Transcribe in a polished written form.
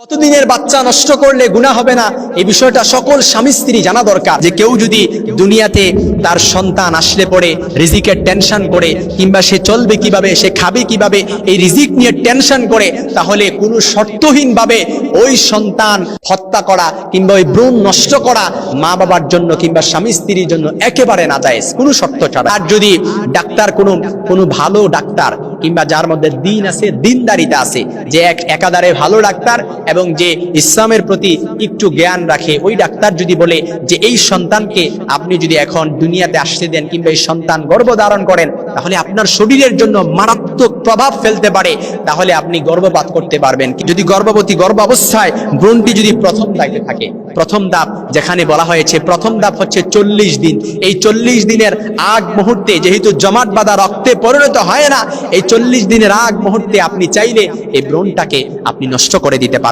কতদিনের বাচ্চা নষ্ট করলে গুনাহ হবে না, এই বিষয়টা সকল স্বামী স্ত্রী জানা দরকার। যে কেউ যদি দুনিয়াতে তার সন্তান আসলে পড়ে রিজিকের টেনশন করে, কিংবা সে চলবে কিভাবে, সে খাবে কিভাবে, এই রিজিক নিয়ে টেনশন করে, তাহলে কোনো শর্তহীনভাবে ওই সন্তান হত্যা করা কিংবা ওই ভ্রূণ নষ্ট করা মা বাবার জন্য কিংবা স্বামী স্ত্রীর জন্য একেবারে নাজায়েজ, কোনো শর্ত ছাড়া। আর যদি ডাক্তার কোনো ভালো ডাক্তার কিংবা যার মধ্যে দিন আছে, দিনদারিতা আছে, যে একাধারে ভালো ডাক্তার এবং যে ইসলামের প্রতি একটু জ্ঞান রাখে, ওই ডাক্তার যদি বলে যে এই সন্তানকে আপনি যদি এখন দুনিয়াতে আসতে দেন কিংবা এই সন্তান গর্ভধারণ করেন, তাহলে আপনার শরীরের জন্য মারাত্মক প্রভাব ফেলতে পারে, তাহলে আপনি গর্ভপাত করতে পারবেন। যদি গর্ভবতী গর্ভাবস্থায় ভ্রূণটি যদি প্রথম ধাপে থাকে, প্রথম ধাপ যেখানে বলা হয়েছে, প্রথম ধাপ হচ্ছে 40 দিন। এই 40 দিনের আগ মুহূর্তে যেহেতু জমাট বাঁধা রক্তে পরিণত হয় না, এই 40 দিনের আগ মুহূর্তে আপনি চাইলে এই ভ্রূণটাকে আপনি নষ্ট করে দিতে পারবেন।